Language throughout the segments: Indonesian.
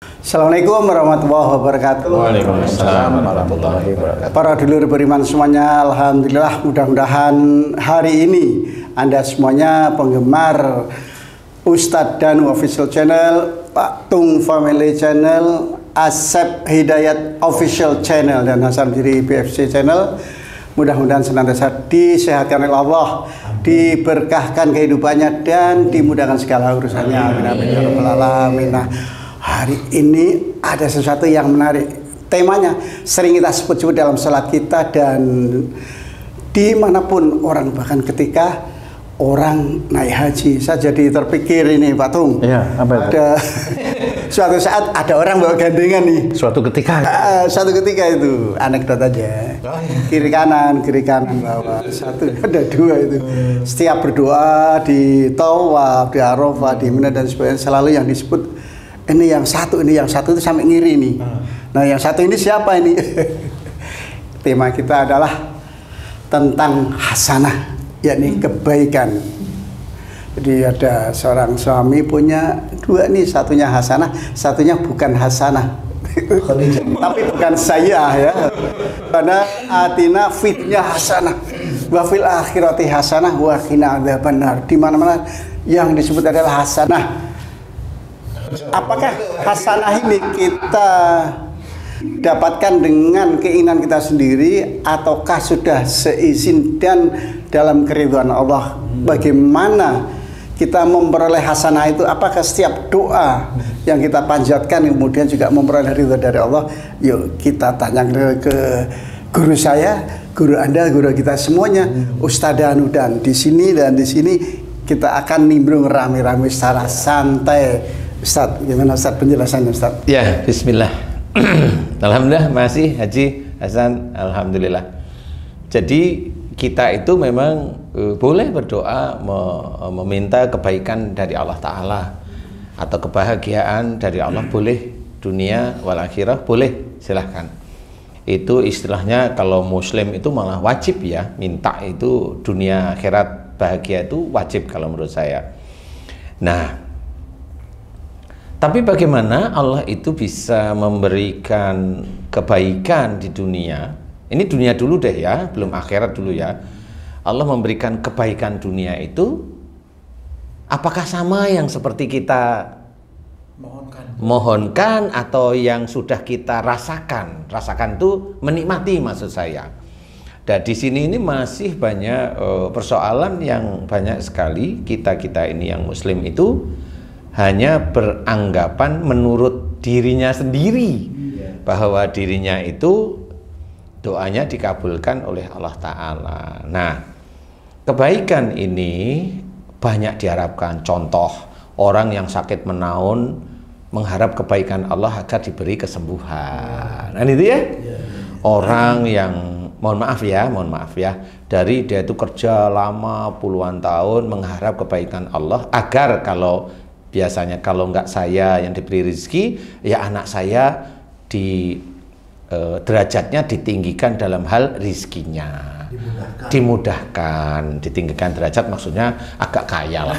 Assalamualaikum warahmatullahi wabarakatuh. Waalaikumsalam warahmatullahi wabarakatuh. Para dulur beriman semuanya, alhamdulillah, mudah-mudahan hari ini Anda semuanya penggemar Ustadz Danu Official Channel, Pak Tung Family Channel, Asep Hidayat Official Channel, dan Hasan Diri PFC Channel, mudah-mudahan senantiasa disehatkan oleh Allah, diberkahkan kehidupannya, dan dimudahkan segala urusannya. Amin amin ya rabbal alamin. Nah, hari ini ada sesuatu yang menarik. Temanya sering kita sebut-sebut dalam salat kita dan dimanapun orang, bahkan ketika orang naik haji. Saya jadi terpikir ini, Pak Tung. Iya, apa itu? Ada suatu saat ada orang bawa gandengan nih. Suatu ketika. Suatu ketika itu anekdot aja. Kiri kanan bawa satu, ada dua itu. Setiap berdoa di Tawaf, di Arafah, di Mina dan sebagainya, selalu yang disebut ini yang satu itu sampai ngiri nih. Nah, yang satu ini siapa ini? Tema kita adalah tentang hasanah, yakni kebaikan. Jadi ada seorang suami punya dua nih, satunya hasanah, satunya bukan hasanah. Tapi bukan saya ya. Karena atina fitnya hasanah, wa fil akhirati hasanah wa qina adzabannar. Di mana-mana yang disebut adalah hasanah. Apakah hasanah ini kita dapatkan dengan keinginan kita sendiri, ataukah sudah seizin dan dalam keridhaan Allah? Bagaimana kita memperoleh hasanah itu? Apakah setiap doa yang kita panjatkan kemudian juga memperoleh ridha dari Allah? Yuk kita tanya ke guru saya, guru Anda, guru kita semuanya, Ustadz Danu, dan di sini kita akan nimbrung rame-rame secara santai. Ustadz, gimana Ustadz penjelasannya Ustadz? Ya, bismillah. Alhamdulillah, masih Haji Hasan, alhamdulillah. Jadi kita itu memang boleh berdoa meminta kebaikan dari Allah Ta'ala atau kebahagiaan dari Allah, boleh, dunia wal akhirah boleh, silahkan. Itu istilahnya kalau muslim itu malah wajib ya, minta itu dunia akhirat bahagia itu wajib kalau menurut saya. Nah, tapi bagaimana Allah itu bisa memberikan kebaikan di dunia? Ini dunia dulu deh ya, belum akhirat dulu ya. Allah memberikan kebaikan dunia itu apakah sama yang seperti kita mohonkan atau yang sudah kita rasakan? Rasakan itu menikmati maksud saya. Dan di sini ini masih banyak persoalan yang banyak sekali kita ini yang muslim itu hanya beranggapan menurut dirinya sendiri bahwa dirinya itu doanya dikabulkan oleh Allah Ta'ala. Nah, kebaikan ini banyak diharapkan. Contoh, orang yang sakit menaun mengharap kebaikan Allah agar diberi kesembuhan. Nah, itu ya. Orang yang mohon maaf ya, dari dia itu kerja lama puluhan tahun mengharap kebaikan Allah agar biasanya kalau enggak saya yang diberi rezeki, ya anak saya derajatnya ditinggikan dalam hal rizkinya, dimudahkan, ditinggikan derajat, maksudnya agak kaya lah.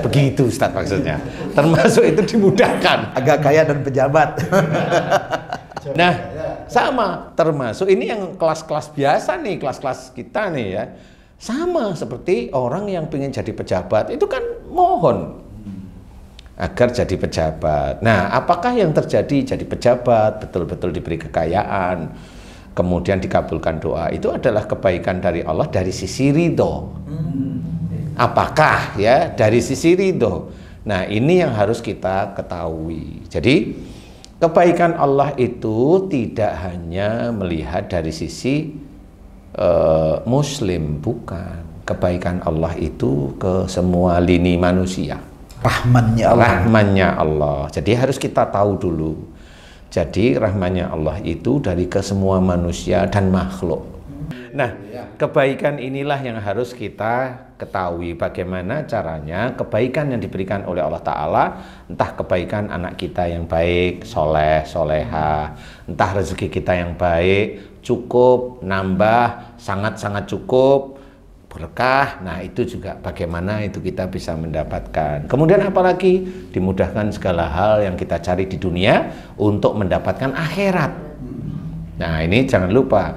Begitu Ustadz maksudnya, termasuk itu dimudahkan, agak kaya dan pejabat. Nah, sama, termasuk ini yang kelas-kelas biasa nih, kelas-kelas kita nih ya, sama seperti orang yang pengen jadi pejabat, itu kan mohon agar jadi pejabat. Nah, apakah yang terjadi jadi pejabat, betul-betul diberi kekayaan, kemudian dikabulkan doa, itu adalah kebaikan dari Allah dari sisi ridho? Apakah ya dari sisi ridho? Nah, ini yang harus kita ketahui. Jadi, kebaikan Allah itu tidak hanya melihat dari sisi muslim, bukan. Kebaikan Allah itu ke semua lini manusia. Rahmannya Allah. Jadi harus kita tahu dulu. Jadi rahmannya Allah itu dari ke semua manusia dan makhluk. Nah, kebaikan inilah yang harus kita ketahui. Bagaimana caranya kebaikan yang diberikan oleh Allah Ta'ala, entah kebaikan anak kita yang baik, soleh, soleha, entah rezeki kita yang baik, cukup, nambah, sangat-sangat cukup, berkah. Nah, itu juga bagaimana itu kita bisa mendapatkan. Kemudian apalagi dimudahkan segala hal yang kita cari di dunia untuk mendapatkan akhirat. Nah, ini jangan lupa.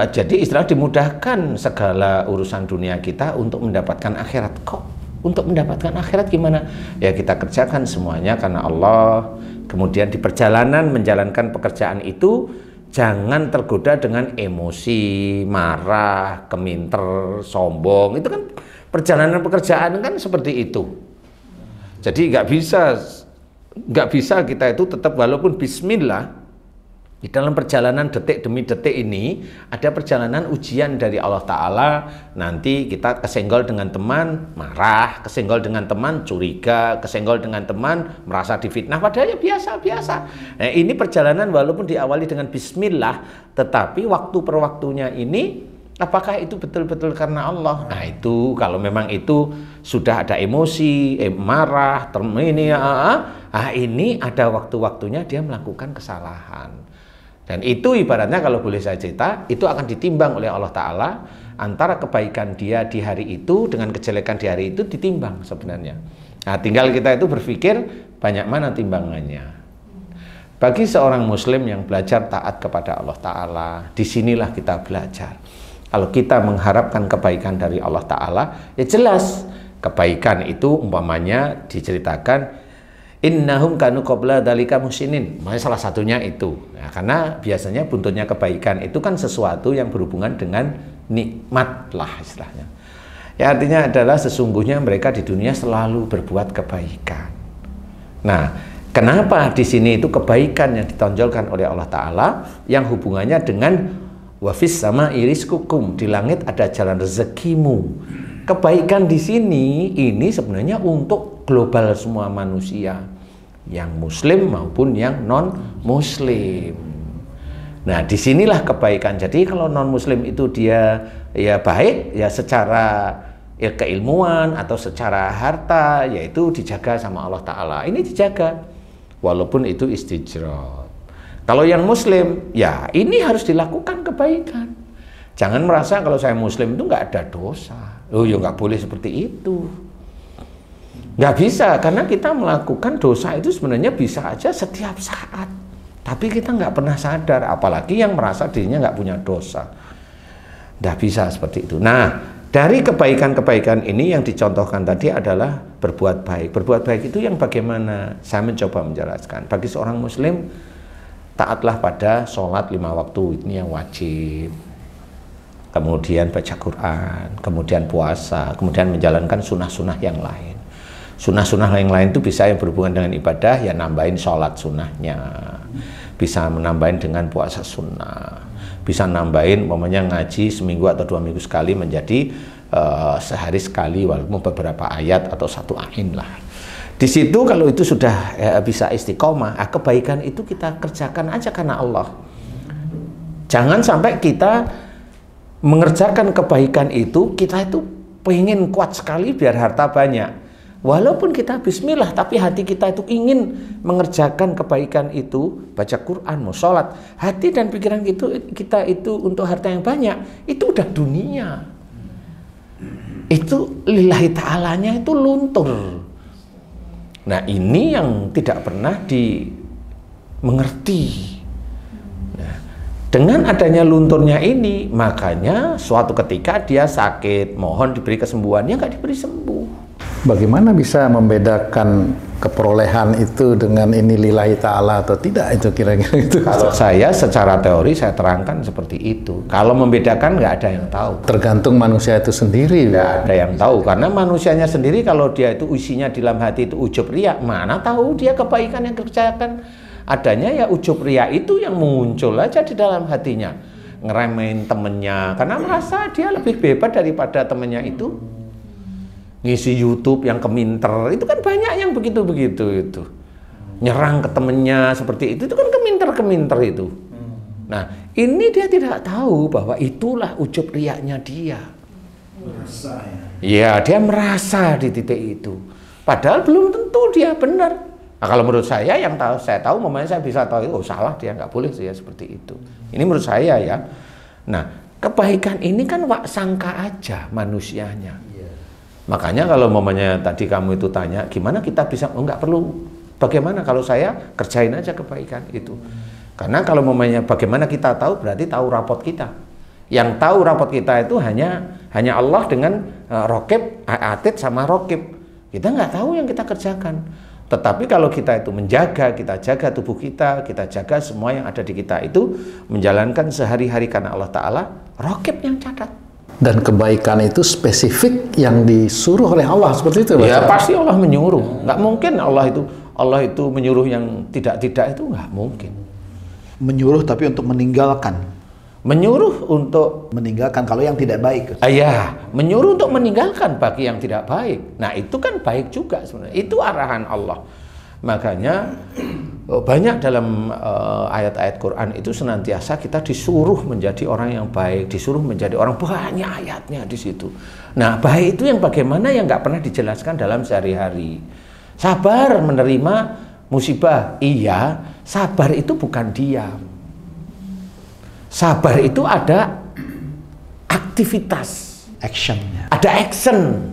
Jadi istilah dimudahkan segala urusan dunia kita untuk mendapatkan akhirat. Kok untuk mendapatkan akhirat gimana? Ya kita kerjakan semuanya karena Allah. Kemudian di perjalanan menjalankan pekerjaan itu jangan tergoda dengan emosi, marah, keminter, sombong. Itu kan perjalanan pekerjaan kan seperti itu. Jadi nggak bisa kita itu tetap walaupun bismillah. Di dalam perjalanan detik demi detik ini ada perjalanan ujian dari Allah Ta'ala. Nanti kita kesenggol dengan teman marah, kesenggol dengan teman curiga, kesenggol dengan teman merasa difitnah, padahal ya biasa-biasa. Nah, ini perjalanan walaupun diawali dengan bismillah, tetapi waktu per waktunya ini apakah itu betul-betul karena Allah? Nah, itu kalau memang itu sudah ada emosi, marah, ini ada waktu-waktunya dia melakukan kesalahan. Dan itu ibaratnya kalau boleh saya cerita, itu akan ditimbang oleh Allah Ta'ala antara kebaikan dia di hari itu dengan kejelekan di hari itu ditimbang sebenarnya. Nah, tinggal kita itu berpikir banyak mana timbangannya. Bagi seorang muslim yang belajar taat kepada Allah Ta'ala, disinilah kita belajar. Kalau kita mengharapkan kebaikan dari Allah Ta'ala, ya jelas kebaikan itu umpamanya diceritakan innahum kanu qabla dzalika muhsinin. Makanya salah satunya itu. Nah, karena biasanya buntutnya kebaikan itu kan sesuatu yang berhubungan dengan nikmat lah istilahnya. Ya artinya adalah sesungguhnya mereka di dunia selalu berbuat kebaikan. Nah, kenapa di sini itu kebaikan yang ditonjolkan oleh Allah Ta'ala yang hubungannya dengan wafis sama iriskukum, di langit ada jalan rezekimu. Kebaikan di sini ini sebenarnya untuk global semua manusia, yang muslim maupun yang non muslim. Nah, disinilah kebaikan. Jadi kalau non muslim itu dia ya baik ya secara ya keilmuan atau secara harta, yaitu dijaga sama Allah Ta'ala. Ini dijaga walaupun itu istijrad. Kalau yang muslim ya ini harus dilakukan kebaikan. Jangan merasa kalau saya muslim itu nggak ada dosa. Oh ya nggak boleh seperti itu. Nggak bisa, karena kita melakukan dosa itu sebenarnya bisa aja setiap saat. Tapi kita nggak pernah sadar, apalagi yang merasa dirinya nggak punya dosa. Nggak bisa seperti itu. Nah, dari kebaikan-kebaikan ini yang dicontohkan tadi adalah berbuat baik. Berbuat baik itu yang bagaimana? Saya mencoba menjelaskan. Bagi seorang muslim, taatlah pada sholat 5 waktu, ini yang wajib. Kemudian baca Quran, kemudian puasa, kemudian menjalankan sunnah-sunnah yang lain. Sunnah-sunnah yang lain itu bisa yang berhubungan dengan ibadah, ya nambahin sholat sunnahnya. Bisa menambahin dengan puasa sunnah. Bisa nambahin, umpamanya ngaji seminggu atau 2 minggu sekali menjadi sehari sekali, walaupun beberapa ayat atau 1 ain lah. Di situ kalau itu sudah bisa istiqomah, kebaikan itu kita kerjakan aja karena Allah. Jangan sampai kita mengerjakan kebaikan itu, kita itu pengen kuat sekali biar harta banyak. Walaupun kita bismillah, tapi hati kita itu ingin mengerjakan kebaikan itu, baca Quran, mau sholat, hati dan pikiran kita itu untuk harta yang banyak, itu udah dunia. Itu lillahi ta'alanya itu luntur. Nah, ini yang tidak pernah dimengerti. Dengan adanya lunturnya ini, makanya suatu ketika dia sakit, mohon diberi kesembuhan, ya nggak diberi sembuh. Bagaimana bisa membedakan keperolehan itu dengan ini lillahi ta'ala atau tidak, itu kira-kira itu? Kalau saya secara teori saya terangkan seperti itu. Kalau membedakan nggak ada yang tahu. Tergantung manusia itu sendiri. Nggak ada yang tahu, karena manusianya sendiri kalau dia itu isinya di dalam hati itu ujub riya, mana tahu dia kebaikan yang kerjakan. Adanya ya ujub riya itu yang muncul aja di dalam hatinya, ngeremehin temennya karena merasa dia lebih hebat daripada temennya itu. Ngisi YouTube yang keminter itu kan banyak yang begitu-begitu itu, nyerang ke temennya seperti itu kan keminter itu. Nah, ini dia tidak tahu bahwa itulah ujub riyanya dia. Merasa ya, dia merasa di titik itu, padahal belum tentu dia benar. Nah, kalau menurut saya yang saya tahu, momennya saya bisa tahu, oh salah dia, nggak boleh dia seperti itu. Ini menurut saya ya. Nah, kebaikan ini kan wak sangka aja manusianya. Makanya kalau momennya tadi kamu itu tanya, gimana kita bisa, nggak perlu bagaimana, kalau saya kerjain aja kebaikan itu. Karena kalau momennya bagaimana kita tahu, berarti tahu rapot kita. Yang tahu rapot kita itu hanya Allah dengan rokib, atid sama rokib. Kita nggak tahu yang kita kerjakan. Tetapi kalau kita itu menjaga, kita jaga tubuh kita jaga semua yang ada di kita itu, menjalankan sehari-hari karena Allah Ta'ala, rokib yang catat. Dan kebaikan itu spesifik yang disuruh oleh Allah, seperti itu Pak? Ya pasti Allah menyuruh. Nggak mungkin Allah itu menyuruh yang tidak-tidak, itu nggak mungkin. Menyuruh tapi untuk meninggalkan. Menyuruh untuk Meninggalkan kalau yang tidak baik. ya, menyuruh untuk meninggalkan bagi yang tidak baik. Nah itu kan baik juga sebenarnya. Itu arahan Allah. Makanya banyak dalam ayat-ayat Quran itu senantiasa kita disuruh menjadi orang yang baik, disuruh menjadi orang, banyak ayatnya di situ. Nah baik itu yang bagaimana yang nggak pernah dijelaskan dalam sehari-hari. Sabar menerima musibah, iya. Sabar itu bukan diam. Sabar itu ada aktivitas, Actionnya. ada action.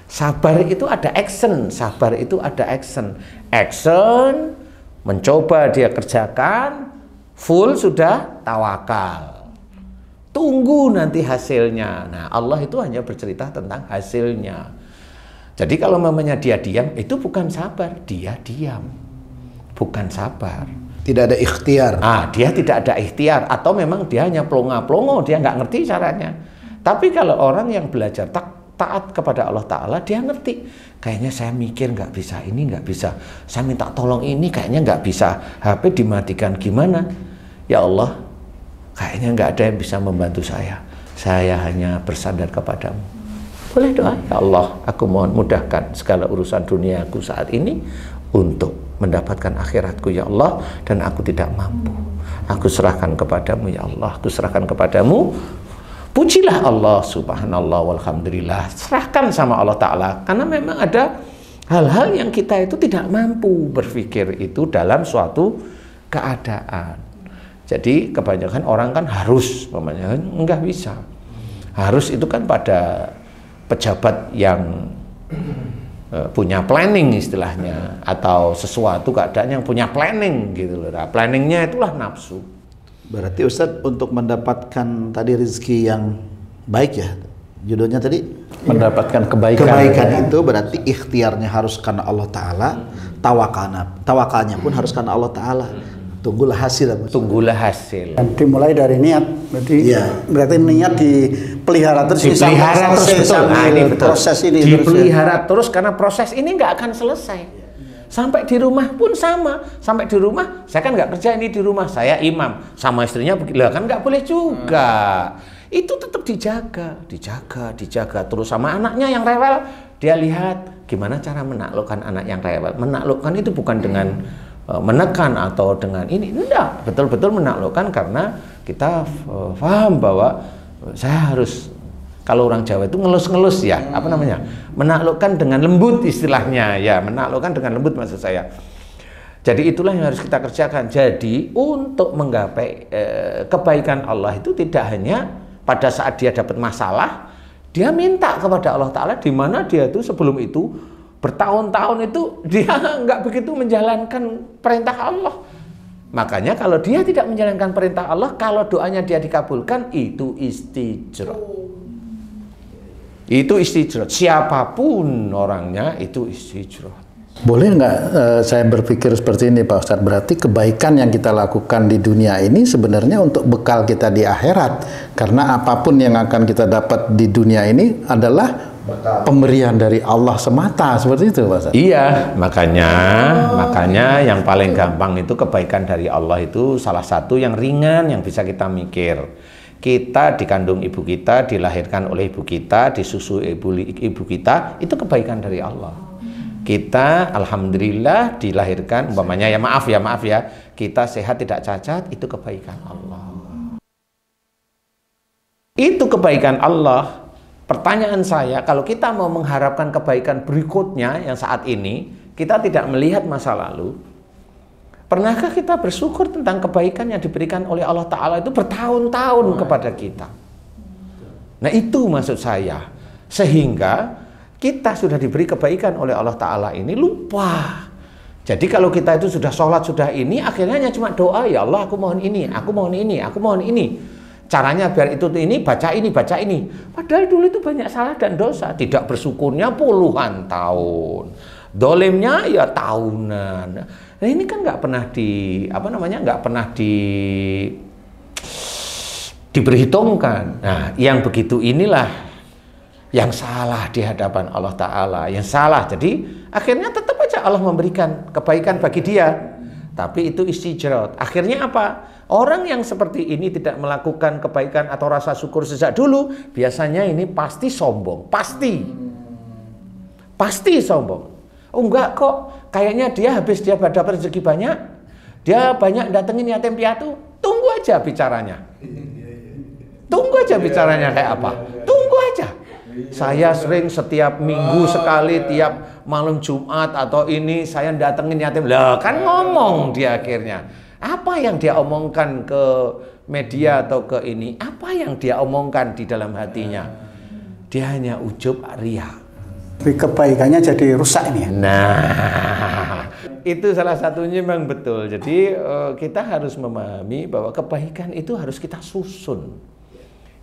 Sabar itu ada action, sabar itu ada action. Action, mencoba dia kerjakan, full sudah tawakal. Tunggu nanti hasilnya. Nah Allah itu hanya bercerita tentang hasilnya. Jadi kalau mamanya dia diam, itu bukan sabar, dia diam. Bukan sabar. Tidak ada ikhtiar. Dia tidak ada ikhtiar, atau memang dia hanya plonga-plongo, dia nggak ngerti caranya. Tapi kalau orang yang belajar taat kepada Allah Ta'ala, dia ngerti. Kayaknya saya mikir nggak bisa, ini nggak bisa. Saya minta tolong ini, kayaknya nggak bisa. HP dimatikan, gimana? Ya Allah, kayaknya nggak ada yang bisa membantu saya. Saya hanya bersandar kepadamu. Boleh doa, ya Allah, aku mohon mudahkan segala urusan duniaku saat ini untuk mendapatkan akhiratku ya Allah, dan aku tidak mampu. Aku serahkan kepadamu ya Allah, aku serahkan kepadamu. Pujilah Allah, subhanallah, walhamdulillah. Serahkan sama Allah Ta'ala, karena memang ada hal-hal yang kita itu tidak mampu berpikir itu dalam suatu keadaan. Jadi kebanyakan orang kan harus, enggak bisa. Harus itu kan pada pejabat yang punya planning istilahnya, atau sesuatu keadaan yang punya planning gitu loh. Nah, planningnya itulah nafsu. Berarti Ustadz untuk mendapatkan tadi rezeki yang baik ya, judulnya tadi Mendapatkan kebaikan. kebaikan itu berarti ikhtiarnya harus karena Allah Ta'ala, tawakalnya pun harus karena Allah Ta'ala. Tunggulah hasil. Tunggulah hasil. Dan dimulai dari niat. Berarti niat dipelihara terus. Dipelihara terus, betul. Nah, ini betul. Proses ini dipelihara terus, karena proses ini nggak akan selesai. Sampai di rumah pun sama. Sampai di rumah, saya kan nggak kerja ini di rumah, saya imam. Sama istrinya begitu, kan nggak boleh juga. Itu tetap dijaga. Terus sama anaknya yang rewel, dia lihat gimana cara menaklukkan anak yang rewel. Menaklukkan itu bukan dengan menekan atau dengan ini, enggak, betul-betul menaklukkan karena kita paham bahwa saya harus, kalau orang Jawa itu ngelus-ngelus ya, apa namanya, menaklukkan dengan lembut istilahnya ya, menaklukkan dengan lembut maksud saya. Jadi itulah yang harus kita kerjakan. Jadi untuk menggapai kebaikan Allah itu tidak hanya pada saat dia dapat masalah, dia minta kepada Allah Ta'ala, di mana dia itu sebelum itu bertahun-tahun itu dia nggak begitu menjalankan perintah Allah. Makanya kalau dia tidak menjalankan perintah Allah, kalau doanya dia dikabulkan, itu istijrah. Itu istijrah. Siapapun orangnya itu istijrah. Boleh nggak saya berpikir seperti ini Pak Ustadz, berarti kebaikan yang kita lakukan di dunia ini sebenarnya untuk bekal kita di akhirat, karena apapun yang akan kita dapat di dunia ini adalah pemberian dari Allah semata, seperti itu Pak Ustadz? Iya, makanya yang paling gampang itu kebaikan dari Allah itu salah satu yang ringan yang bisa kita mikir. Kita dikandung ibu kita, dilahirkan oleh ibu kita, disusui ibu kita, itu kebaikan dari Allah. Kita alhamdulillah dilahirkan, umpamanya ya maaf ya, kita sehat tidak cacat, itu kebaikan Allah. Itu kebaikan Allah. Pertanyaan saya, kalau kita mau mengharapkan kebaikan berikutnya yang saat ini, kita tidak melihat masa lalu, pernahkah kita bersyukur tentang kebaikan yang diberikan oleh Allah Ta'ala itu bertahun-tahun kepada kita? Nah itu maksud saya. Sehingga kita sudah diberi kebaikan oleh Allah Ta'ala ini lupa. Jadi kalau kita itu sudah sholat, sudah ini, akhirnya hanya cuma doa, ya Allah aku mohon ini, aku mohon ini, aku mohon ini. Caranya biar itu ini, baca ini, baca ini. Padahal dulu itu banyak salah dan dosa. Tidak bersyukurnya puluhan tahun. Dolimnya ya tahunan. Nah ini kan nggak pernah diperhitungkan. Nah yang begitu inilah yang salah di hadapan Allah Ta'ala, yang salah. Jadi akhirnya tetap aja Allah memberikan kebaikan bagi dia, tapi itu istijrat. Akhirnya apa? Orang yang seperti ini tidak melakukan kebaikan atau rasa syukur sejak dulu, biasanya ini pasti sombong, pasti sombong. Oh enggak kok, kayaknya dia habis dia dapat rezeki banyak, dia banyak datengin yatim piatu. Tunggu aja bicaranya, kayak apa? Tunggu aja. Saya sering setiap minggu sekali, tiap malam Jumat atau ini saya datengin yatim. Lah kan ngomong dia akhirnya. Apa yang dia omongkan ke media atau ke ini? Apa yang dia omongkan di dalam hatinya? Dia hanya ujub, ria. Tapi kebaikannya jadi rusak ini ya? Nah, itu salah satunya memang betul. Jadi kita harus memahami bahwa kebaikan itu harus kita susun.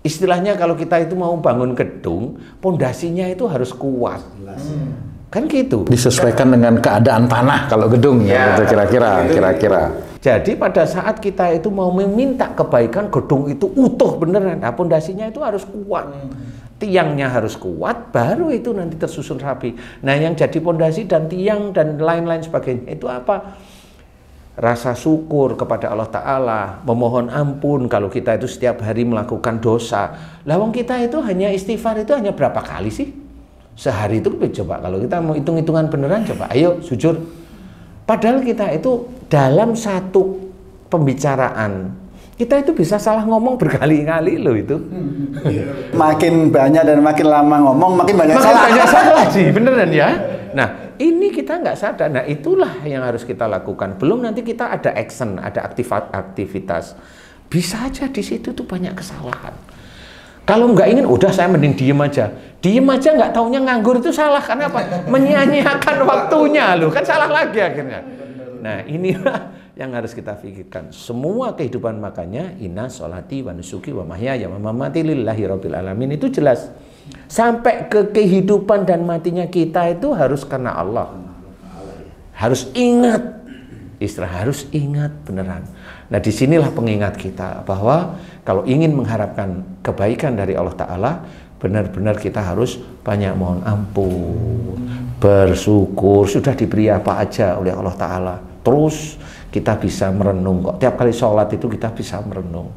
Istilahnya kalau kita itu mau bangun gedung, pondasinya itu harus kuat. Kan gitu. Disesuaikan dengan keadaan tanah kalau gedung ya, gitu kira-kira. Jadi pada saat kita itu mau meminta kebaikan, gedung itu utuh beneran. Nah, pondasinya itu harus kuat. Tiangnya harus kuat, baru itu nanti tersusun rapi. Nah, yang jadi pondasi dan tiang dan lain-lain sebagainya itu apa? Rasa syukur kepada Allah Ta'ala, memohon ampun kalau kita itu setiap hari melakukan dosa. Lawang kita itu hanya istighfar itu hanya berapa kali sih? Sehari itu coba kalau kita mau hitung-hitungan beneran coba, ayo jujur. Padahal kita itu dalam satu pembicaraan, kita itu bisa salah ngomong berkali-kali loh itu. Makin banyak dan makin lama ngomong, makin banyak salah sih, beneran ya. Nah, ini kita nggak sadar. Nah, itulah yang harus kita lakukan. Belum nanti kita ada action, ada aktivitas. Bisa aja di situ tuh banyak kesalahan. Kalau nggak ingin, udah saya mending diem aja. Diem aja nggak taunya nganggur itu salah. Karena apa? Menyia-nyiakan waktunya loh. Kan salah lagi akhirnya. Nah, inilah yang harus kita pikirkan. Semua kehidupan makanya inna sholati wa nusuki wa mahyaya wa mamati lillahi rabbil alamin itu jelas. Sampai ke kehidupan dan matinya kita itu harus karena Allah. Harus ingat, harus ingat beneran. Nah disinilah pengingat kita bahwa kalau ingin mengharapkan kebaikan dari Allah Ta'ala, benar-benar kita harus banyak mohon ampun, bersyukur, sudah diberi apa aja oleh Allah Ta'ala. Terus kita bisa merenung kok. Tiap kali sholat itu kita bisa merenung.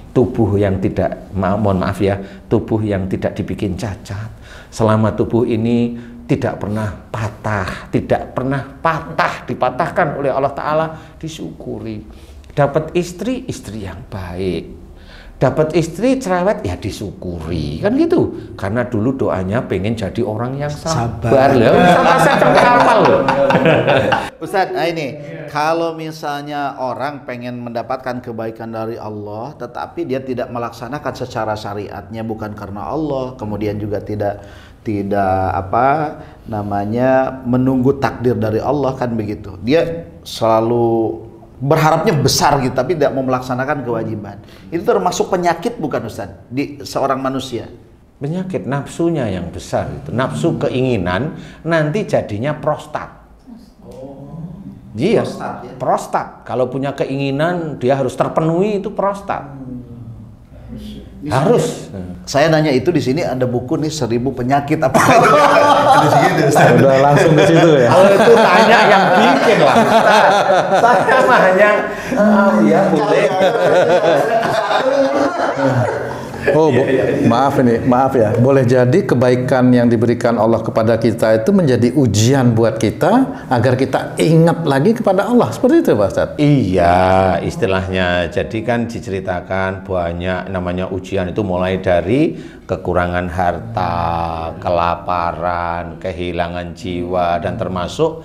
Tubuh yang tidak, mohon maaf ya, tubuh yang tidak dibikin cacat. Selama tubuh ini tidak pernah patah, dipatahkan oleh Allah Ta'ala, disyukuri. Dapat istri yang baik. Dapat istri cerewet, ya disyukuri. Kan gitu. Karena dulu doanya pengen jadi orang yang sabar. Ustadz, nah ini, kalau misalnya orang pengen mendapatkan kebaikan dari Allah, tetapi dia tidak melaksanakan secara syariatnya, bukan karena Allah, kemudian juga tidak menunggu takdir dari Allah, kan begitu. Dia selalu berharapnya besar gitu, tapi tidak mau melaksanakan kewajiban. Itu termasuk penyakit bukan Ustaz di seorang manusia? Penyakit nafsunya yang besar itu, nafsu keinginan nanti jadinya prostat. Iya, prostat. Kalau punya keinginan dia harus terpenuhi, itu prostat. Harus. Saya nanya itu di sini ada buku nih 1000 penyakit apa? Udah langsung ke situ ya. Kalau itu tanya yang bikin lah. Saya mah hanya ya boleh. Oh, maaf ya. Boleh jadi kebaikan yang diberikan Allah kepada kita itu menjadi ujian buat kita agar kita ingat lagi kepada Allah. Seperti itu, Pak Ustadz? Iya, istilahnya. Jadi kan diceritakan banyak namanya ujian itu mulai dari kekurangan harta, kelaparan, kehilangan jiwa, dan termasuk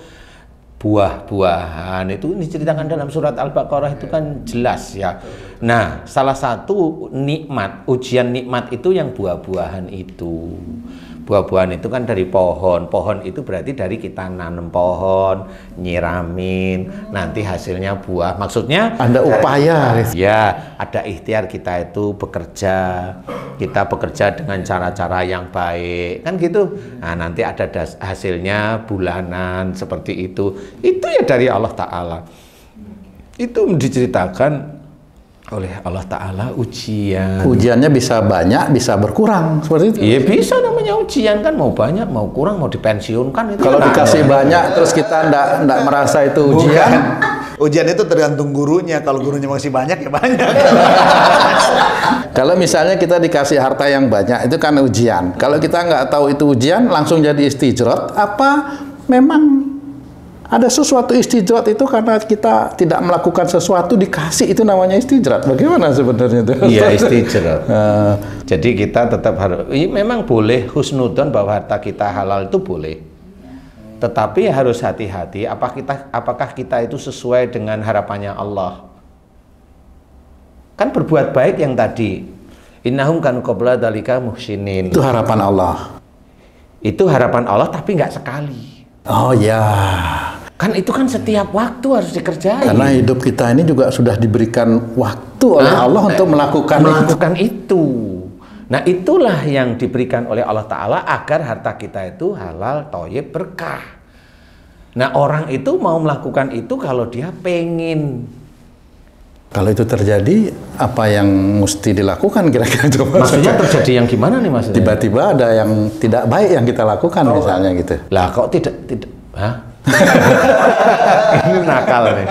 buah-buahan itu diceritakan dalam surat Al-Baqarah itu kan jelas ya. Nah, salah satu nikmat, ujian nikmat itu yang buah-buahan itu. Buah-buahan itu kan dari pohon. Pohon itu berarti dari kita nanam pohon, nyiramin, nanti hasilnya buah. Maksudnya ada upaya. Ya, ada ikhtiar kita itu bekerja. Kita bekerja dengan cara-cara yang baik. Kan gitu. Nah, nanti ada hasilnya bulanan seperti itu. Itu ya dari Allah Ta'ala. Itu diceritakan oleh Allah Ta'ala ujian. Ujiannya bisa banyak, bisa berkurang, seperti itu. Iya bisa, namanya ujian kan, mau banyak, mau kurang, mau dipensiunkan itu. Kalau dikasih banyak terus kita ndak merasa itu ujian. Ujian itu tergantung gurunya. Kalau gurunya masih banyak ya banyak. Kalau misalnya kita dikasih harta yang banyak itu kan ujian. Kalau kita nggak tahu itu ujian langsung jadi istijrat, apa memang ada sesuatu istijrat itu karena kita tidak melakukan sesuatu dikasih, itu namanya istijrat. Bagaimana sebenarnya itu? Iya, istijrat. Jadi kita tetap harus, memang boleh husnudon bahwa harta kita halal itu boleh. Tetapi harus hati-hati apakah kita itu sesuai dengan harapannya Allah. Kan berbuat baik yang tadi. Innahum kanu qabla dzalika muhsinin. Itu harapan Allah. Itu harapan Allah tapi nggak sekali. Oh ya. Kan itu kan setiap waktu harus dikerjain. Karena hidup kita ini juga sudah diberikan waktu oleh Allah untuk melakukan itu. Nah, itulah yang diberikan oleh Allah Ta'ala agar harta kita itu halal, thayyib, berkah. Nah, orang itu mau melakukan itu kalau dia pengen. Kalau itu terjadi, apa yang mesti dilakukan kira-kira? Maksudnya terjadi yang gimana nih maksudnya? Tiba-tiba ada yang tidak baik yang kita lakukan misalnya gitu. Lah kok tidak, hah? Ini nakal nih,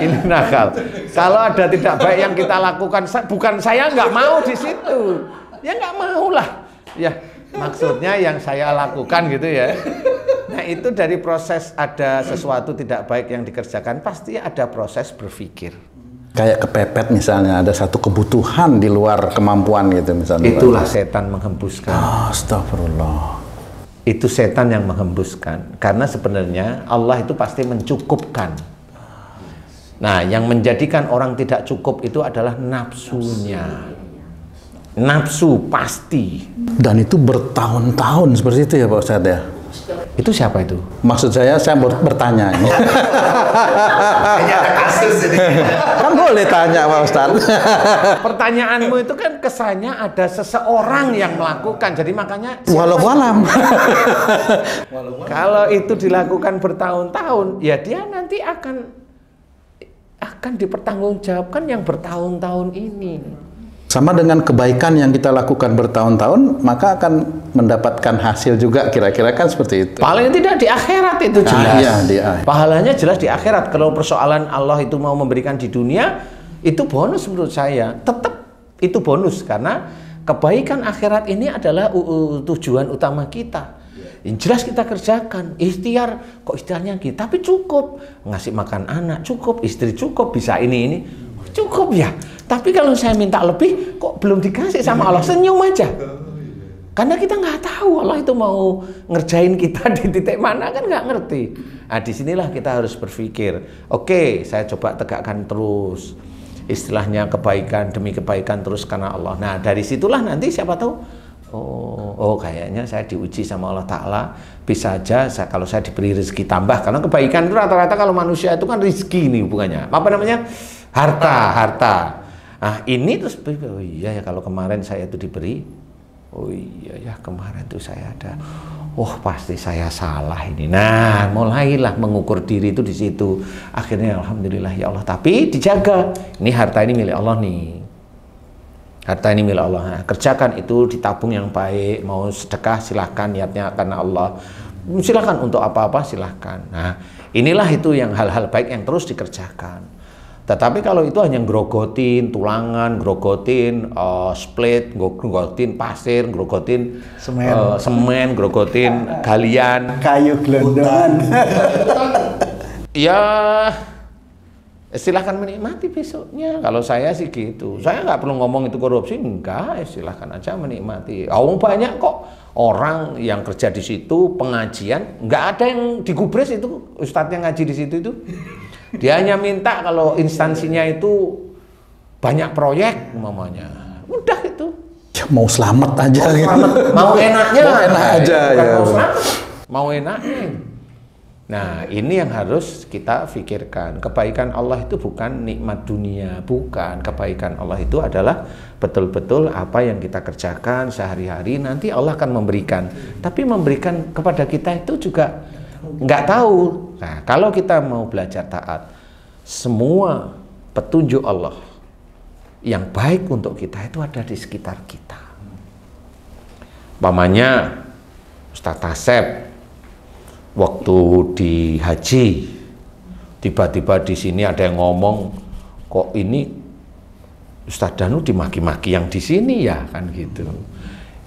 ini nakal. Kalau ada tidak baik yang kita lakukan, bukan saya nggak mau di situ, ya nggak mau lah. Ya maksudnya yang saya lakukan gitu ya. Nah itu dari proses ada sesuatu tidak baik yang dikerjakan pasti ada proses berpikir. Kayak kepepet misalnya, ada satu kebutuhan di luar kemampuan gitu misalnya. Itulah setan menghembuskan. Astagfirullah. Itu setan yang menghembuskan. Karena sebenarnya Allah itu pasti mencukupkan. Nah, yang menjadikan orang tidak cukup itu adalah nafsunya. Nafsu pasti. Dan itu bertahun-tahun seperti itu ya Pak Ustadz ya? Itu siapa itu? Maksud saya bertanya. Kayaknya ada kasus ini. Kan boleh tanya Pak Ustadz. Pertanyaanmu itu kan kesannya ada seseorang yang melakukan. Jadi makanya Walau alam. kalau itu dilakukan bertahun-tahun, ya dia nanti akan dipertanggungjawabkan yang bertahun-tahun ini. Sama dengan kebaikan yang kita lakukan bertahun-tahun, maka akan mendapatkan hasil juga, kira-kira kan seperti itu. Paling tidak di akhirat itu jelas. Iya, di akhirat. Pahalanya jelas di akhirat. Kalau persoalan Allah itu mau memberikan di dunia, itu bonus menurut saya. Tetap itu bonus karena kebaikan akhirat ini adalah tujuan utama kita. Yang jelas kita kerjakan, ikhtiar, kok ikhtiarnya gitu, tapi cukup. Ngasih makan anak cukup, istri cukup, bisa ini. Cukup ya. Tapi kalau saya minta lebih, kok belum dikasih sama Allah, senyum aja. Karena kita nggak tahu Allah itu mau ngerjain kita di titik mana, kan nggak ngerti. Nah, disinilah kita harus berpikir, oke, saya coba tegakkan terus. Istilahnya kebaikan demi kebaikan terus karena Allah. Nah, dari situlah nanti siapa tahu, oh kayaknya saya diuji sama Allah Ta'ala. Bisa aja kalau saya diberi rezeki tambah. Karena kebaikan itu rata-rata kalau manusia itu kan rezeki nih hubungannya. Apa namanya? Harta. Nah ini terus, oh iya ya kalau kemarin saya itu diberi, oh iya ya kemarin itu saya ada, oh pasti saya salah ini. Nah mulailah mengukur diri itu di situ. Akhirnya alhamdulillah ya Allah, tapi dijaga. Ini harta ini milik Allah nih. Harta ini milik Allah. Nah, kerjakan itu, ditabung yang baik. Mau sedekah silahkan, niatnya karena Allah. Silahkan untuk apa-apa silahkan. Nah inilah itu yang hal-hal baik yang terus dikerjakan. Tetapi kalau itu hanya grogotin tulangan, grogotin split, grogotin pasir, grogotin semen, grogotin galian, kayu gelondongan. ya silahkan menikmati besoknya. Kalau saya sih gitu. Saya nggak perlu ngomong itu korupsi, enggak. Silahkan aja menikmati. Banyak kok orang yang kerja di situ, pengajian, nggak ada yang digubris itu ustadznya ngaji di situ itu. Dia hanya minta kalau instansinya itu banyak proyek, umpamanya. Udah itu. Ya, mau selamat aja. Mau enaknya. Mau enak aja ya. Mau enaknya. Nah, ini yang harus kita pikirkan. Kebaikan Allah itu bukan nikmat dunia, bukan. Kebaikan Allah itu adalah betul-betul apa yang kita kerjakan sehari-hari, nanti Allah akan memberikan. Tapi memberikan kepada kita itu juga nggak tahu. Nah, kalau kita mau belajar taat, semua petunjuk Allah yang baik untuk kita itu ada di sekitar kita. Umpamanya Ustadz Asep waktu di haji, tiba-tiba di sini ada yang ngomong, kok ini Ustadz Danu dimaki-maki yang di sini ya, kan gitu.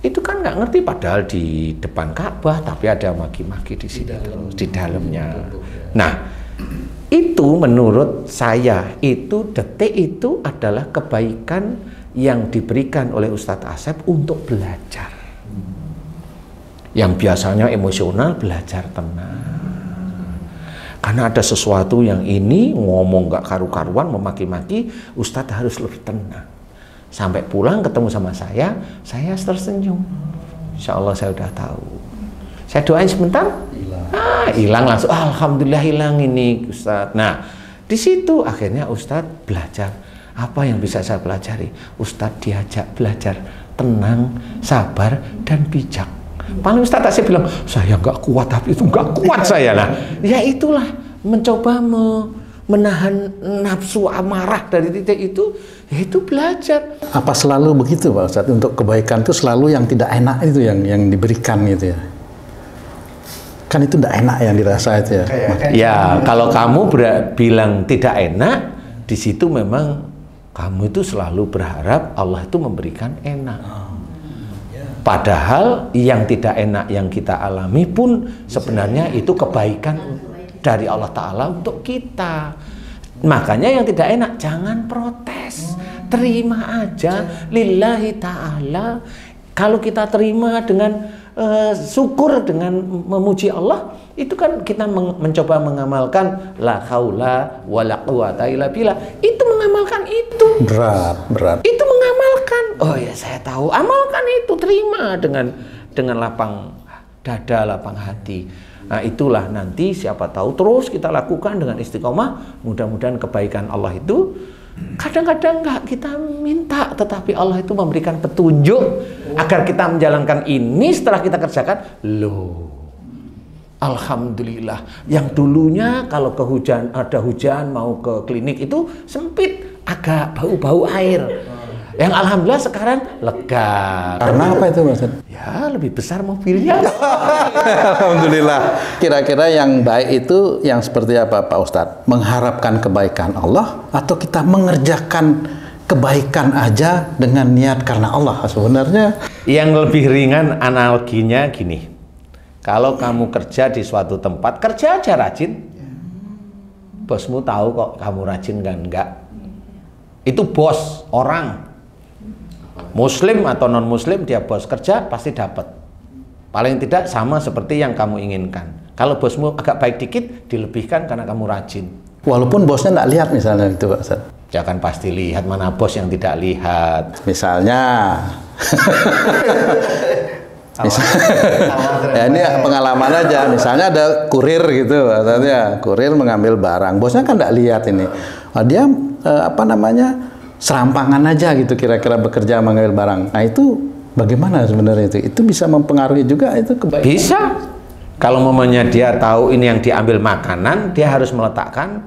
Itu kan nggak ngerti, padahal di depan Ka'bah, tapi ada maki-maki di sini terus, di dalamnya. Nah, itu menurut saya, itu detik itu adalah kebaikan yang diberikan oleh Ustadz Asep untuk belajar. Yang biasanya emosional, belajar tenang. Karena ada sesuatu yang ini ngomong gak karu-karuan, memaki-maki, Ustadz harus lebih tenang. Sampai pulang ketemu sama saya tersenyum. Insya Allah saya udah tahu. Saya doain sebentar, hilang langsung. Alhamdulillah hilang ini Ustadz. Nah, di situ akhirnya Ustadz belajar. Apa yang bisa saya pelajari? Ustadz diajak belajar tenang, sabar, dan bijak. Paling Ustadz Asep bilang, saya nggak kuat, tapi itu nggak kuat saya lah. Ya itulah, mencoba menahan nafsu amarah dari titik itu, ya itu belajar. Apa selalu begitu Pak Ustadz? Untuk kebaikan itu selalu yang tidak enak itu yang diberikan gitu ya? Kan itu tidak enak yang dirasa itu ya? Ya, kalau kamu bilang tidak enak, di situ memang kamu itu selalu berharap Allah itu memberikan enak. Padahal yang tidak enak yang kita alami pun sebenarnya itu kebaikan dari Allah Ta'ala untuk kita. Makanya yang tidak enak jangan protes, terima aja lillahi ta'ala. Kalau kita terima dengan syukur, dengan memuji Allah, itu kan kita mencoba mengamalkan la haula wala quwata illa billah. Itu mengamalkan itu. Berat. Itu mengamalkan. Oh ya, saya tahu. Amalkan itu, terima dengan lapang dada, lapang hati. Nah, itulah nanti siapa tahu terus kita lakukan dengan istiqomah, mudah-mudahan kebaikan Allah itu kadang-kadang nggak kita minta, tetapi Allah itu memberikan petunjuk agar kita menjalankan ini. Setelah kita kerjakan, loh, alhamdulillah. Yang dulunya kalau ada hujan mau ke klinik itu sempit, agak bau-bau air. Yang alhamdulillah sekarang lega. Karena apa itu Mas? Ya, lebih besar mobilnya. Alhamdulillah. Kira-kira yang baik itu yang seperti apa Pak Ustadz? Mengharapkan kebaikan Allah atau kita mengerjakan kebaikan aja dengan niat karena Allah? Sebenarnya yang lebih ringan analoginya gini. Kalau kamu kerja di suatu tempat, kerja aja rajin. Bosmu tahu kok kamu rajin kan enggak. Itu bos orang. Muslim atau non muslim, dia bos kerja pasti dapat. Paling tidak sama seperti yang kamu inginkan. Kalau bosmu agak baik dikit, dilebihkan karena kamu rajin. Walaupun bosnya nggak lihat misalnya itu Pak Ustadz. Ya kan pasti lihat, mana bos yang tidak lihat. Misalnya ya ini pengalaman aja. Misalnya ada kurir gitu, artinya kurir mengambil barang. Bosnya kan nggak lihat ini. Dia serampangan aja gitu kira-kira bekerja mengambil barang. Nah itu bagaimana sebenarnya itu? Itu bisa mempengaruhi juga itu kebaikan? Bisa. Kalau momennya dia tahu ini yang diambil makanan, dia harus meletakkan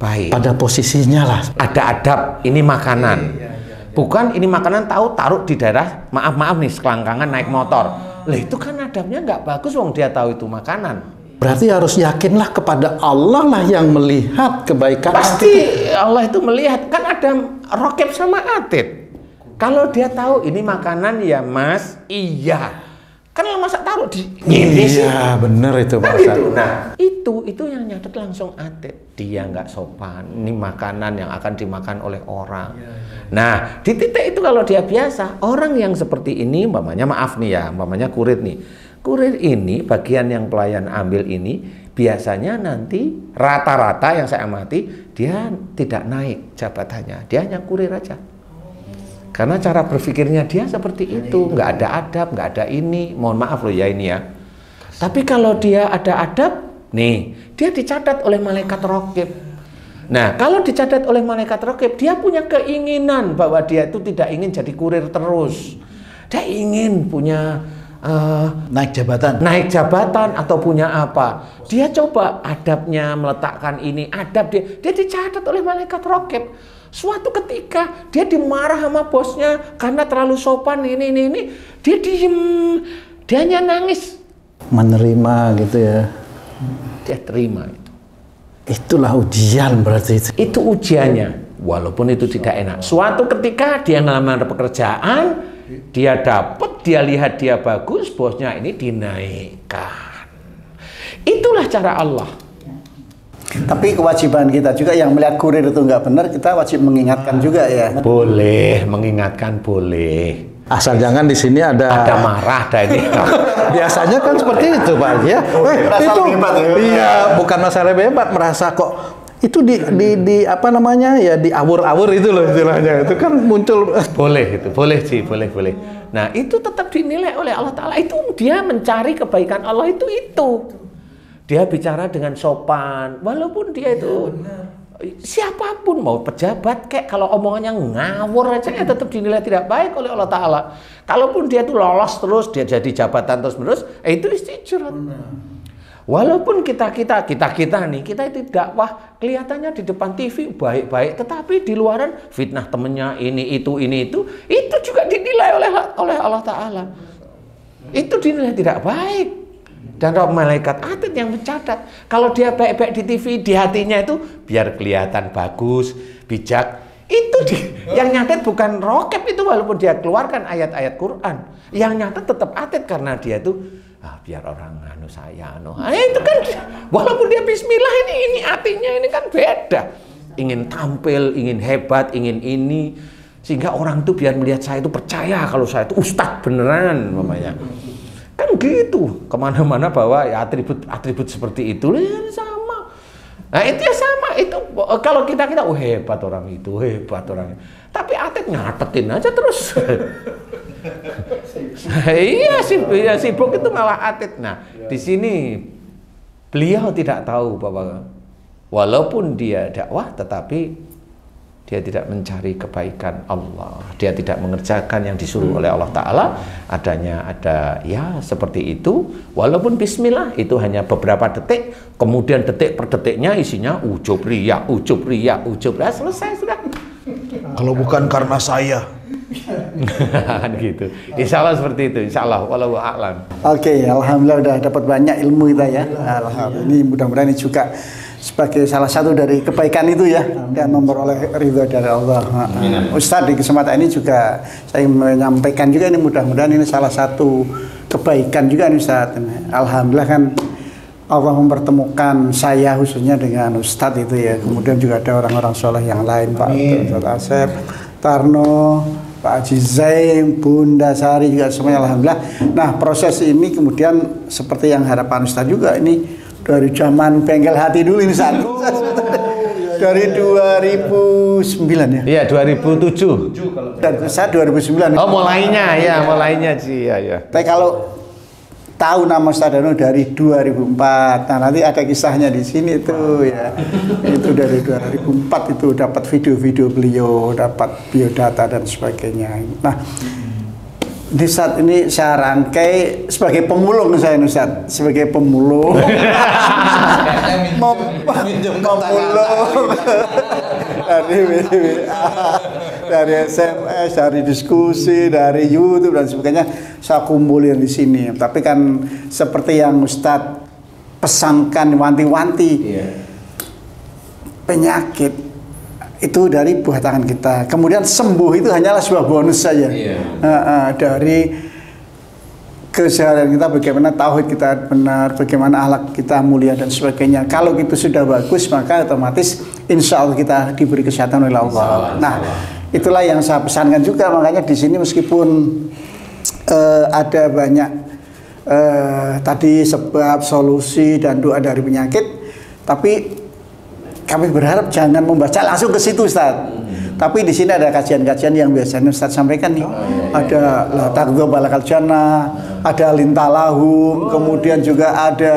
baik. Pada posisinya lah. Ada adab, ini makanan. Bukan ini makanan tahu taruh di daerah, maaf nih selangkangan naik motor. Lah itu kan adabnya nggak bagus, wong dia tahu itu makanan. Berarti harus yakinlah kepada Allah lah yang melihat kebaikan. Pasti Allah itu melihat, kan ada rokib sama atid. Kalau dia tahu ini makanan ya mas, iya. Kan masa taruh di ini sih. Iya, bener itu Pak Kan Ustadz. gitu. Nah, itu yang nyatet langsung atit. Dia nggak sopan. Ini makanan yang akan dimakan oleh orang. Nah, di titik itu kalau dia biasa, orang yang seperti ini, umpamanya maaf nih ya, umpamanya kurir nih. Kurir ini, bagian yang pelayan ambil ini, biasanya nanti rata-rata yang saya amati, dia tidak naik jabatannya. Dia hanya kurir aja. Karena cara berpikirnya dia seperti itu, nggak ada adab, nggak ada ini. Mohon maaf loh ya ini ya. Tapi kalau dia ada adab, nih, dia dicatat oleh malaikat raqib. Nah, kalau dicatat oleh malaikat raqib, dia punya keinginan bahwa dia itu tidak ingin jadi kurir terus. Dia ingin punya Naik jabatan atau punya apa. Dia coba adabnya, meletakkan ini, adab dia dicatat oleh malaikat raqib. Suatu ketika dia dimarah sama bosnya karena terlalu sopan ini, dia diem, dia hanya nangis, Menerima gitu ya. dia terima itu. Itulah ujian berarti. Itu ujiannya, walaupun itu tidak enak. Suatu ketika dia ngelamar pekerjaan, dia dapat, dia lihat dia bagus, bosnya ini dinaikkan. Itulah cara Allah. Tapi kewajiban kita juga yang melihat kurir itu nggak benar, kita wajib mengingatkan juga ya. Boleh, mengingatkan boleh. Asal jangan di sini ada Marah dah ini. biasanya kan seperti itu Pak ya. Itu hebat, ya. iya, bukan masalah hebat, merasa kok itu di apa namanya ya, diawur-awur itu loh istilahnya. Itu kan muncul. Boleh itu, boleh sih, boleh. Nah, itu tetap dinilai oleh Allah Ta'ala. Itu dia mencari kebaikan Allah itu. Dia bicara dengan sopan, walaupun dia itu siapapun, mau pejabat kayak, kalau omongannya ngawur aja ya tetap dinilai tidak baik oleh Allah Ta'ala. Kalaupun dia tuh lolos terus, dia jadi jabatan terus menerus, itu istijrat. Walaupun kita nih, kita itu dakwah kelihatannya di depan TV baik-baik, tetapi di luaran fitnah temennya ini itu juga dinilai oleh Allah Ta'ala. Itu dinilai tidak baik. Dan malaikat atid yang mencatat. Kalau dia baik-baik di TV, di hatinya itu biar kelihatan bagus, bijak. Itu yang nyatet bukan raqib itu, walaupun dia keluarkan ayat-ayat Quran. Yang nyatet tetap atid karena dia itu biar orang itu kan, walaupun dia bismillah, ini hatinya ini kan beda. Ingin tampil, ingin hebat, ingin ini, sehingga orang itu biar melihat saya itu percaya kalau saya itu ustadz beneran namanya. Kan gitu, kemana-mana bawa ya atribut seperti itu ya sama. Nah itu ya sama, itu kalau kita hebat orang itu, tapi atlet nyatetin aja terus. Iya sibuk itu malah atlet. Nah di sini beliau tidak tahu bahwa walaupun dia dakwah, tetapi dia tidak mencari kebaikan Allah. Dia tidak mengerjakan yang disuruh oleh Allah Ta'ala. Ada ya seperti itu. Walaupun bismillah itu hanya beberapa detik. Kemudian detik per detiknya isinya ujub riya. Selesai sudah. Kalau bukan karena saya. Gitu. Insya Allah seperti itu. Insya Allah. Wallahu a'lam. Oke, alhamdulillah udah dapat banyak ilmu kita ya. Alhamdulillah. Ini mudah-mudahan ini juga sebagai salah satu dari kebaikan itu ya, dan memperoleh ridha dari Allah. Ustadz, di kesempatan ini juga saya menyampaikan juga ini, mudah-mudahan ini salah satu kebaikan juga nih Ustadz. Alhamdulillah kan Allah mempertemukan saya khususnya dengan Ustadz itu ya. Kemudian juga ada orang-orang soleh yang lain, Pak Ustadz Asep, Tarno, Pak Haji Zaim, Bunda Sari juga semuanya alhamdulillah. Nah proses ini kemudian seperti yang harapan Ustadz juga ini, dari zaman bengkel hati dulu ini Ustaz. Dari 2009 ya? Iya, 2007. Dan saya 2009. Oh, mulainya sih ya. Tapi kalau tahu nama Ustaz Dano dari 2004. Nah, nanti ada kisahnya di sini tuh ya. Itu dari 2004 itu dapat video-video beliau, dapat biodata dan sebagainya. Nah, di saat ini saya rangkai sebagai pemulung saya Ustaz, sebagai pemulung. Memulung dari SMS, dari diskusi, dari YouTube dan sebagainya, saya kumpulin di sini. Tapi kan seperti yang Ustadz pesankan, wanti-wanti, penyakit itu dari buah tangan kita. Kemudian sembuh itu hanyalah sebuah bonus saja. Dari keseharian kita, bagaimana tauhid kita benar, bagaimana akhlak kita mulia dan sebagainya. Kalau itu sudah bagus, maka otomatis insya Allah kita diberi kesehatan oleh Allah. Nah, itulah yang saya pesankan juga. Makanya di sini meskipun ada banyak tadi sebab, solusi dan doa dari penyakit, tapi kami berharap jangan membaca langsung ke situ, Ustaz. Tapi di sini ada kajian-kajian yang biasanya Ustaz sampaikan nih. Ada la taqdhu balakal jannah, ada lintalahum, kemudian juga ada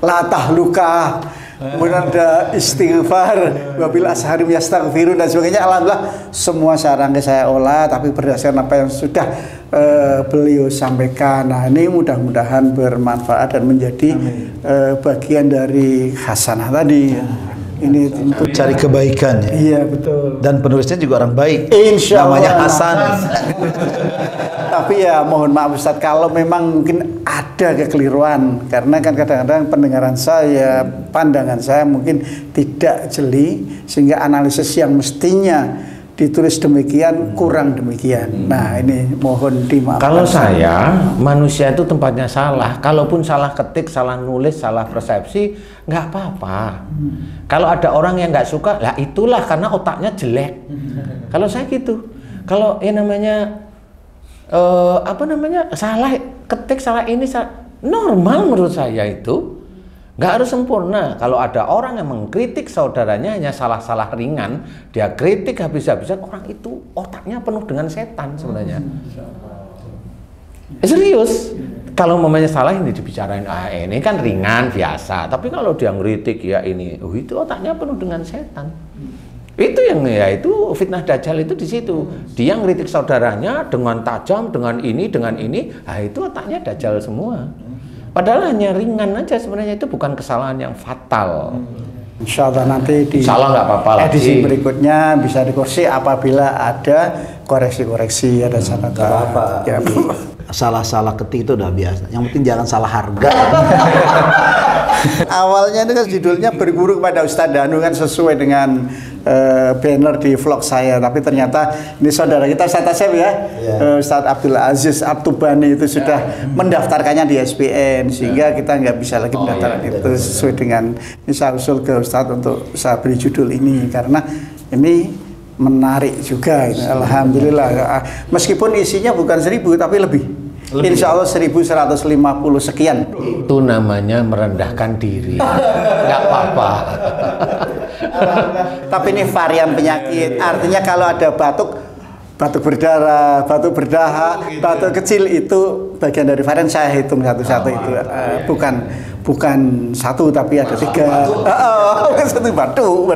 la tahluka, kemudian ada istighfar, wabil asharim yastaghfirun dan sebagainya. Alhamdulillah semua saya olah, tapi berdasarkan apa yang sudah beliau sampaikan. Nah, ini mudah-mudahan bermanfaat dan menjadi bagian dari hasanah tadi. Ini tentu Cari kebaikan ya. iya betul. Dan penulisnya juga orang baik. Insya Allah. Namanya Hasan. Tapi ya mohon maaf Ustadz kalau memang mungkin ada kekeliruan, karena kan kadang-kadang pendengaran saya, pandangan saya mungkin tidak jeli, sehingga analisis yang mestinya ditulis demikian kurang demikian. Nah, ini mohon dimaafkan. Kalau saya, manusia itu tempatnya salah. Kalaupun salah ketik, salah nulis, salah persepsi, nggak apa-apa. Kalau ada orang yang nggak suka, lah itulah karena otaknya jelek. Kalau saya gitu. Kalau yang namanya salah ketik, salah ini, normal menurut saya itu. Nggak harus sempurna. Kalau ada orang yang mengkritik saudaranya hanya salah-salah ringan, dia kritik habis-habisan, orang itu otaknya penuh dengan setan sebenarnya. Serius. Kalau mamanya salah ini dibicarain, ini kan ringan biasa. Tapi kalau dia ngeritik ya ini, itu otaknya penuh dengan setan. Itu yang ya itu fitnah dajjal itu di situ. Dia ngeritik saudaranya dengan tajam, dengan ini, itu otaknya dajjal semua. Padahal hanya ringan aja sebenarnya, itu bukan kesalahan yang fatal. Insya Allah nanti di salah nggak apa-apa edisi lagi. berikutnya bisa dikoreksi apabila ada koreksi-koreksi, ada catatan. apa-apa. Ya, Salah-salah ketik itu udah biasa. Yang penting jangan salah harga. awalnya itu kan judulnya berguru kepada Ustadz Danu kan sesuai dengan banner di vlog saya, tapi ternyata ini saudara kita Ustadz Asep ya, Ustadz Abdul Aziz Abtubani itu sudah mendaftarkannya di SPN, sehingga kita nggak bisa lagi mendaftarkan itu sesuai dengan ini. Saya usul ke Ustadz untuk saya beri judul ini karena ini menarik juga. Alhamdulillah, meskipun isinya bukan 1000 tapi lebih. Insya Allah 1150 sekian. Itu namanya merendahkan diri. Nggak apa-apa. Tapi ini varian penyakit. Artinya kalau ada batuk berdarah, batuk berdahak, batuk kecil itu bagian dari varian. Saya hitung satu-satu itu. Bukan satu tapi ada 3. Satu batuk.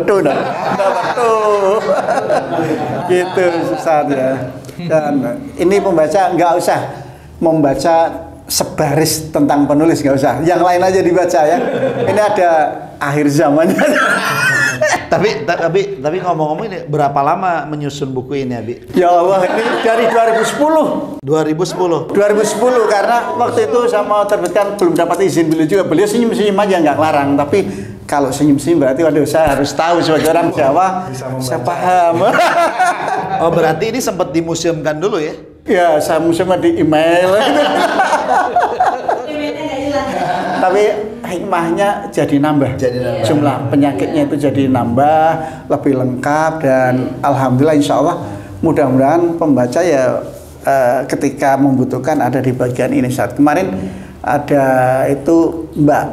Gitu Ustaz ya. Dan ini pembaca nggak usah membaca sebaris tentang penulis, nggak usah. Yang lain aja dibaca ya. Ini ada akhir zamannya. tapi ngomong-ngomong ini berapa lama menyusun buku ini, Abi? Ya Allah, ini dari 2010. 2010. Karena waktu itu saya mau terbitkan belum dapat izin beliau juga. Beliau senyum-senyum aja nggak larang, tapi kalau senyum-senyum berarti waduh saya harus tahu sebagai orang Jawa. Saya paham. Oh, berarti ini sempat dimuseumkan dulu ya? Ya, saya museum di email. Tapi hikmahnya jadi nambah. Jumlah penyakitnya itu jadi nambah, lebih lengkap, dan alhamdulillah insya Allah mudah-mudahan pembaca ya ketika membutuhkan ada di bagian ini. Saat kemarin ada itu Mbak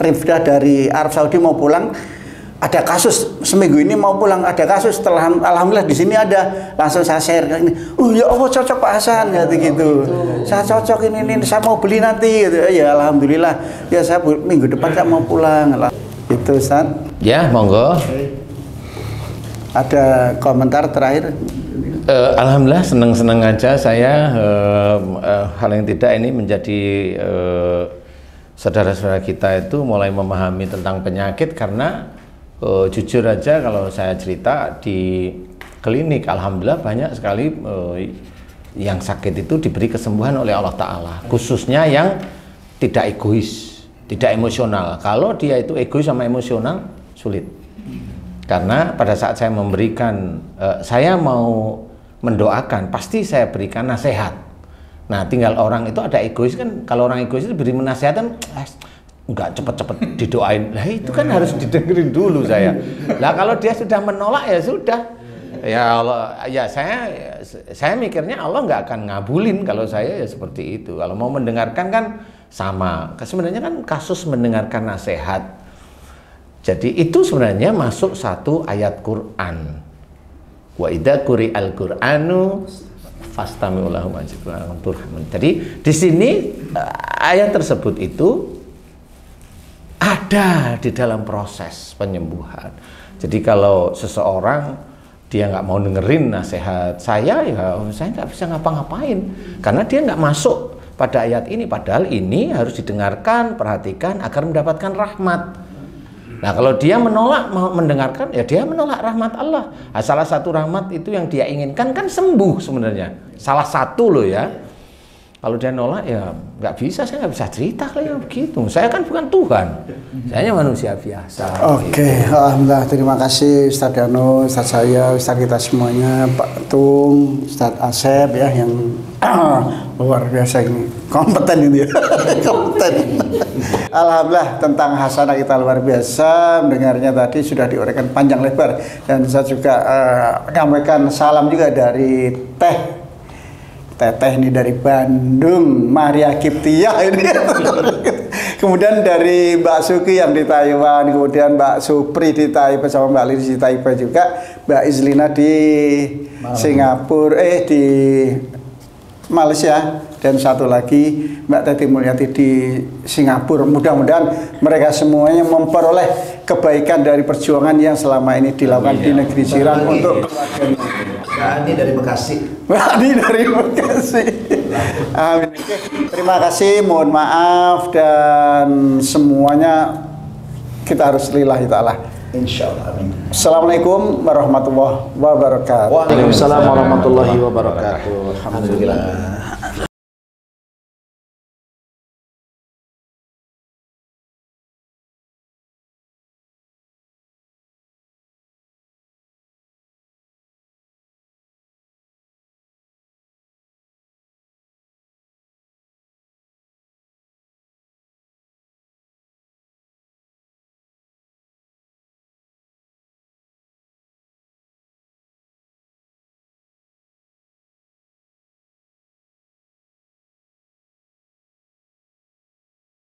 Rifda dari Arab Saudi mau pulang, ada kasus seminggu ini mau pulang, ada kasus. Setelah alhamdulillah di sini ada, langsung saya share ini. Ya Allah cocok Pak Hasan gitu. Saya cocok ini saya mau beli nanti gitu. Ya alhamdulillah. Ya saya minggu depan saya mau pulang. Itu Ustaz. Ya, monggo. Ada komentar terakhir? Alhamdulillah senang-senang aja saya. Hal yang tidak ini menjadi saudara-saudara kita itu mulai memahami tentang penyakit, karena jujur aja kalau saya cerita di klinik, alhamdulillah banyak sekali yang sakit itu diberi kesembuhan oleh Allah Ta'ala, khususnya yang tidak egois, tidak emosional. Kalau dia itu egois sama emosional, sulit. Karena pada saat saya memberikan, saya mau mendoakan, pasti saya berikan nasihat. Nah, tinggal orang itu ada egois kan, kalau orang egois itu beri menasihatan, enggak cepet-cepet didoain. Lah itu kan harus didengerin dulu saya. Lah kalau dia sudah menolak ya sudah. Ya Allah, ya saya mikirnya Allah nggak akan ngabulin kalau saya ya seperti itu. Kalau mau mendengarkan kan sama. Sebenarnya kan kasus mendengarkan nasihat. Jadi itu sebenarnya masuk satu ayat Quran. Wa idza quri'al Qur'anu fastami'u lahu wa ansitu turhamun. Jadi di sini ayat tersebut itu ada di dalam proses penyembuhan. Jadi kalau seseorang dia nggak mau dengerin nasihat saya, ya saya nggak bisa ngapa-ngapain karena dia nggak masuk pada ayat ini. Padahal ini harus didengarkan, perhatikan agar mendapatkan rahmat. Nah kalau dia menolak mau mendengarkan, ya dia menolak rahmat Allah. Nah, salah satu rahmat itu yang dia inginkan kan sembuh sebenarnya. Salah satu loh ya. Kalau dia nolak ya nggak bisa, saya nggak bisa cerita kayak begitu. Saya kan bukan Tuhan, saya manusia biasa. Oke, gitu. Alhamdulillah, terima kasih Ustadz Dano, Ustadz saya, Ustadz kita semuanya, Pak Tung, Ustadz Asep ya yang luar biasa ini, kompeten ini ya, kompeten. Alhamdulillah tentang hasanah kita luar biasa, mendengarnya tadi sudah diuraikan panjang lebar dan saya juga menyampaikan salam juga dari Teteh ini dari Bandung, Maria Kiptiah ini. Kemudian dari Mbak Suki yang di Taiwan, kemudian Mbak Supri di Taipei sama Mbak Liris di Taipei juga, Mbak Izlina di Singapura, di Malaysia, dan satu lagi Mbak Teti Mulyati di Singapura. Mudah-mudahan mereka semuanya memperoleh kebaikan dari perjuangan yang selama ini dilakukan di negeri jiran untuk keluarganya. Ini dari Bekasi. Ini dari Bekasi. Amin. Terima kasih, mohon maaf dan semuanya kita harus lillahi ta'ala. Insyaallah. Amin. Assalamualaikum warahmatullahi wabarakatuh. Waalaikumsalam warahmatullahi wabarakatuh. Alhamdulillah.